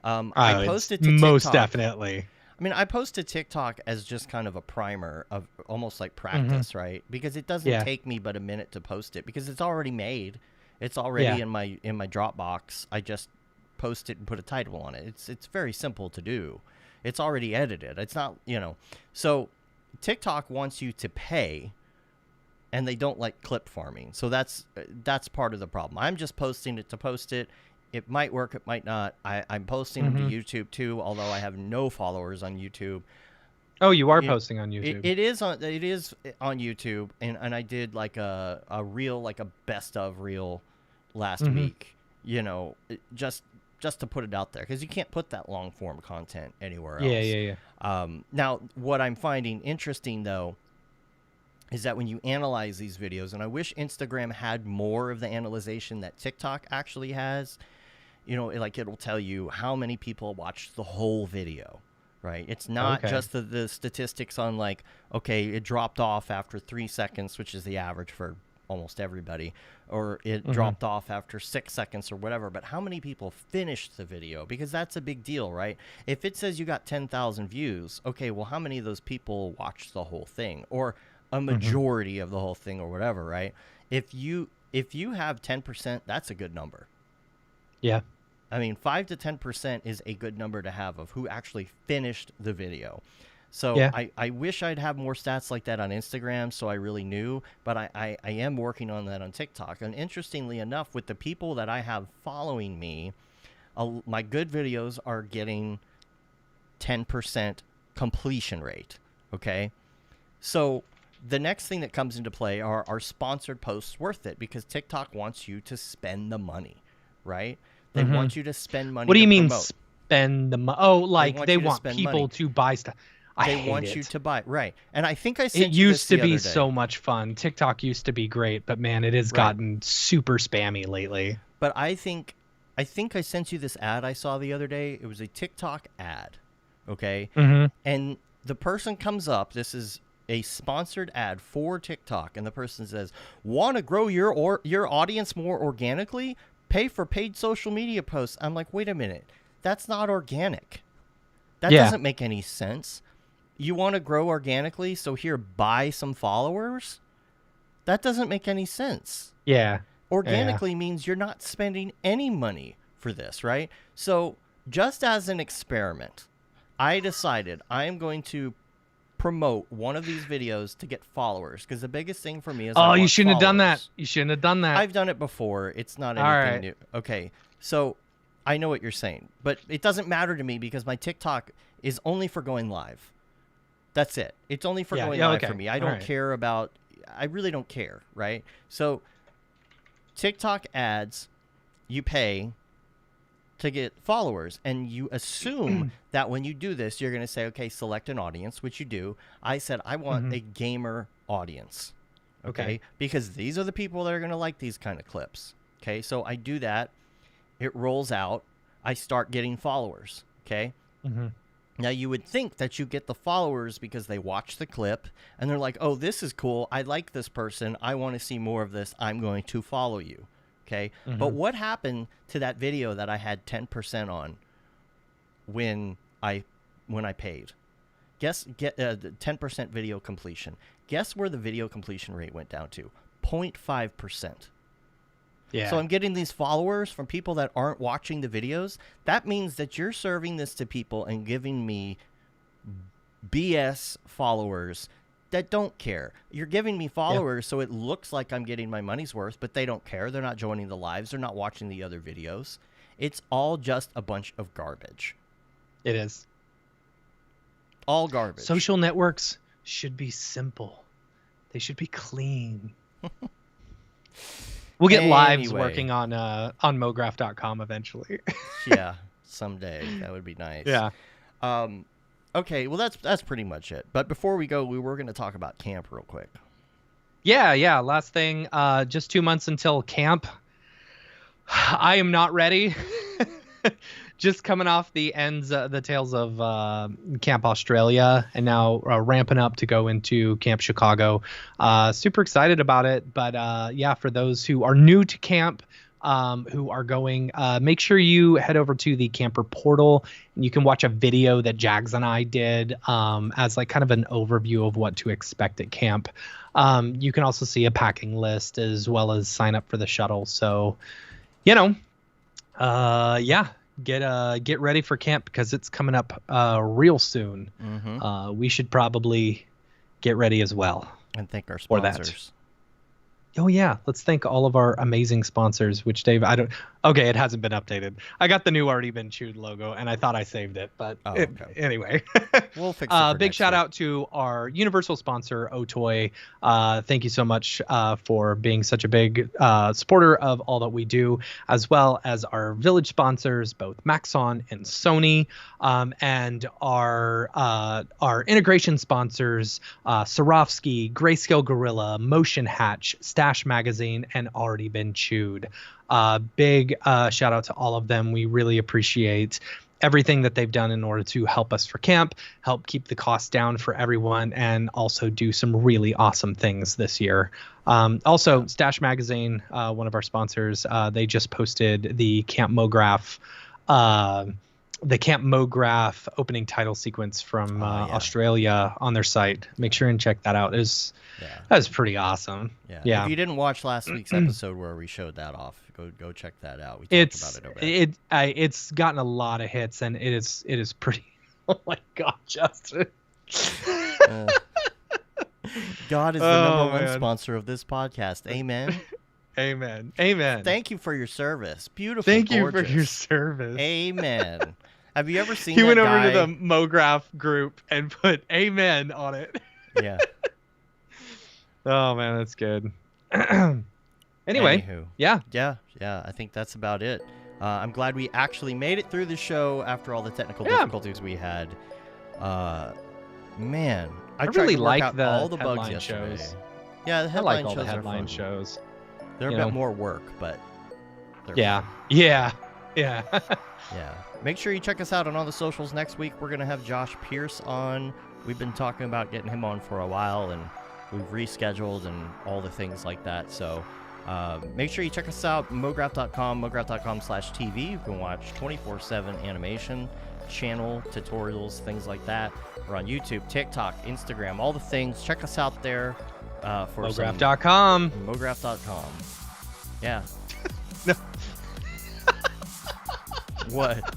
I posted to TikTok. Most definitely. I mean, I post to TikTok as just kind of a primer of almost like practice, right? Because it doesn't take me but a minute to post it, because it's already made. It's already Yeah. in my Dropbox. I just post it and put a title on it. It's very simple to do. It's already edited. It's not, So TikTok wants you to pay, and they don't like clip farming. So that's part of the problem. I'm just posting it to post it. It might work, it might not. I'm posting them to YouTube too, although I have no followers on YouTube. Oh, you are posting on YouTube. It is on YouTube, and I did like a reel, like a best of reel last week. Just to put it out there, because you can't put that long form content anywhere else. Yeah. Now, what I'm finding interesting though is that when you analyze these videos, and I wish Instagram had more of the analyzation that TikTok actually has. It'll tell you how many people watched the whole video, right? It's not just the statistics on it dropped off after 3 seconds, which is the average for almost everybody, or it dropped off after 6 seconds or whatever, but how many people finished the video? Because that's a big deal, right? If it says you got 10,000 views, okay, well, how many of those people watched the whole thing, or a majority of the whole thing, or whatever, right? If you have 10%, that's a good number. Yeah. I mean, 5 to 10% is a good number to have of who actually finished the video. So Yeah. I wish I'd have more stats like that on Instagram, so I really knew, but I am working on that on TikTok. And interestingly enough, with the people that I have following me, my good videos are getting 10% completion rate, okay? So the next thing that comes into play are sponsored posts worth it, because TikTok wants you to spend the money, right? They want you to spend money. What do you to mean promote. spend the money? Oh, they want spend people money. to buy stuff. They want you to buy, right? And I think I sent It you used this to be the other day. so much fun. TikTok used to be great, but man, it has gotten super spammy lately. But I think I sent you this ad I saw the other day. It was a TikTok ad, okay? And the person comes up. This is a sponsored ad for TikTok, and the person says, "Want to grow your audience more organically? Pay for paid social media posts." I'm like, wait a minute, that's not organic. That doesn't make any sense. You want to grow organically, so here, buy some followers? That doesn't make any sense. Yeah. Organically means you're not spending any money for this, right? So just as an experiment, I decided I am going to promote one of these videos to get followers, because the biggest thing for me is you shouldn't have done that. You shouldn't have done that. I've done it before. It's not anything new. Okay, so I know what you're saying, but it doesn't matter to me because my TikTok is only for going live. That's it. It's only for going live for me. I don't care about, I really don't care, right? So TikTok ads, you pay to get followers, and you assume that when you do this, you're going to say, okay, select an audience, which you do. I said, I want a gamer audience, okay? Because these are the people that are going to like these kind of clips, okay? So I do that. It rolls out. I start getting followers, okay? Now, you would think that you get the followers because they watch the clip, and they're like, oh, this is cool. I like this person. I want to see more of this. I'm going to follow you. Okay. But what happened to that video that I had 10% on when I paid? Get the 10% video completion. Guess where the video completion rate went down to? 0.5%. Yeah. So I'm getting these followers from people that aren't watching the videos. That means that you're serving this to people and giving me BS followers that don't care. You're giving me followers so it looks like I'm getting my money's worth, but they don't care. They're not joining the lives. They're not watching the other videos. It's all just a bunch of garbage. It is. All garbage. Social networks should be simple. They should be clean. We'll get lives working on Mograph.com eventually. Yeah, someday. That would be nice. Yeah. Okay, well, that's pretty much it. But before we go, we were going to talk about camp real quick. Yeah. Last thing, just 2 months until camp. I am not ready. Just coming off the tails of Camp Australia, and now ramping up to go into Camp Chicago. Super excited about it. But yeah, for those who are new to camp, who are going. Make sure you head over to the camper portal and you can watch a video that Jags and I did as like kind of an overview of what to expect at camp. You can also see a packing list as well as sign up for the shuttle. So, get ready for camp because it's coming up real soon. We should probably get ready as well. And thank our for that. sponsors. Oh yeah, let's thank all of our amazing sponsors. Which Dave, okay, it hasn't been updated. I got the new Already Been Chewed logo, and I thought I saved it, but anyway. We'll fix it. For big next shout week. out to our universal sponsor, Otoy. Thank you so much for being such a big supporter of all that we do, as well as our village sponsors, both Maxon and Sony, and our integration sponsors, Swarovski, Grayscale Gorilla, Motion Hatch, Stash Magazine, and Already Been Chewed. Big shout out to all of them. We really appreciate everything that they've done in order to help us for camp, help keep the costs down for everyone, and also do some really awesome things this year. Also, Stash Magazine, one of our sponsors, they just posted the Camp Mograph opening title sequence from Australia on their site. Make sure and check that out. That was pretty awesome. Yeah. If you didn't watch last week's episode where we showed that off, go check that out. We talked about it over there. It's gotten a lot of hits, and it is pretty. Oh my God, Justin. God is the number one sponsor of this podcast. Amen. Amen. Thank you for your service. Beautiful. Thank you gorgeous. for your service. Amen. Have you ever seen He that went guy? over to the Mograph group and put amen on it. Yeah. Oh man, that's good. Anyway, Anywho. yeah. I think that's about it. I'm glad we actually made it through the show after all the technical difficulties we had. Man, I tried really to work like out the all the bugs headline yesterday. shows. Yeah, the I headline like all shows the are headline fun. shows. They're a you bit know. more work, but they're Yeah. fun. Yeah. Yeah. Make sure you check us out on all the socials next week. We're going to have Josh Pierce on. We've been talking about getting him on for a while, and we've rescheduled and all the things like that. So make sure you check us out, mograph.com, mograph.com/TV. You can watch 24/7 animation, channel, tutorials, things like that. We're on YouTube, TikTok, Instagram, all the things. Check us out there for Mograph.com. Mograph.com. Yeah. No. What?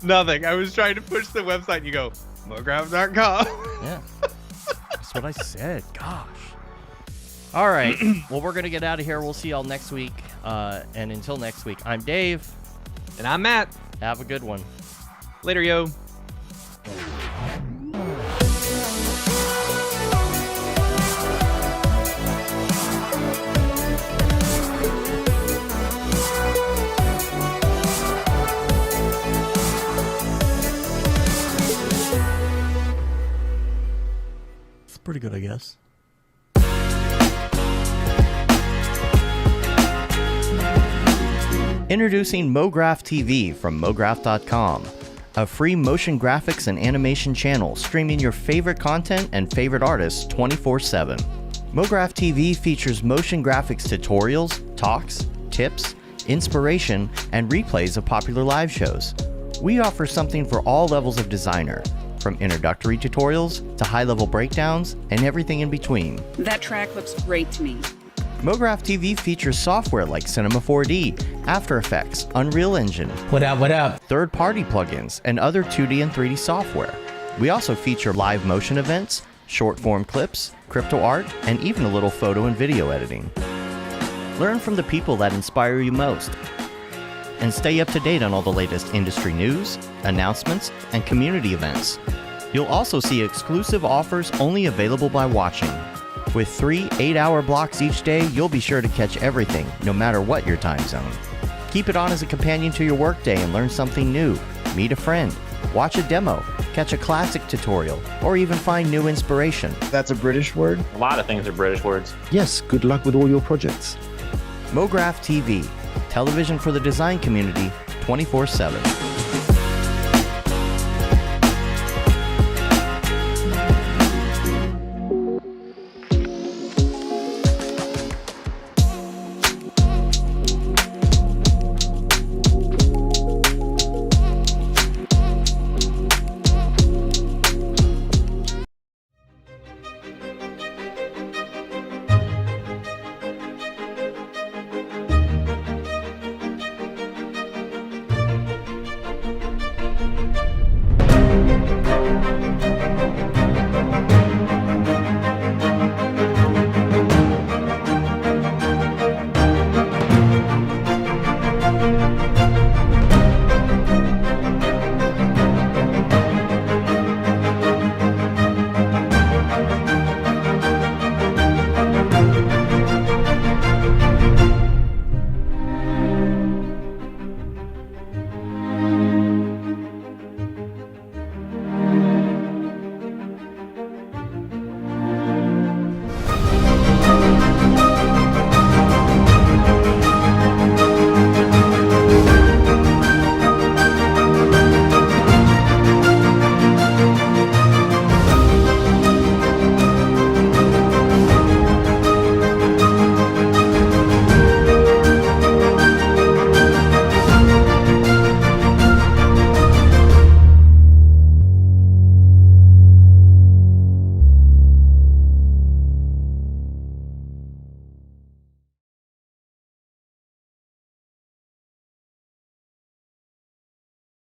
Nothing. I was trying to push the website and you go, Mograph.com. Yeah. That's what I said. Gosh. All right. Well, we're going to get out of here. We'll see y'all next week. And until next week, I'm Dave. And I'm Matt. Have a good one. Later, yo. It's pretty good, I guess. Introducing Mograph TV from Mograph.com, a free motion graphics and animation channel streaming your favorite content and favorite artists 24/7. Mograph TV features motion graphics tutorials, talks, tips, inspiration, and replays of popular live shows. We offer something for all levels of designer, from introductory tutorials to high-level breakdowns and everything in between. That track looks great to me. Mograph TV features software like Cinema 4D, After Effects, Unreal Engine, What up? third-party plugins, and other 2D and 3D software. We also feature live motion events, short-form clips, crypto art, and even a little photo and video editing. Learn from the people that inspire you most, and stay up to date on all the latest industry news, announcements, and community events. You'll also see exclusive offers only available by watching. With 3 8-hour blocks each day, you'll be sure to catch everything, no matter what your time zone. Keep it on as a companion to your workday and learn something new. Meet a friend, watch a demo, catch a classic tutorial, or even find new inspiration. That's a British word? A lot of things are British words. Yes, good luck with all your projects. Mograph TV, television for the design community 24/7.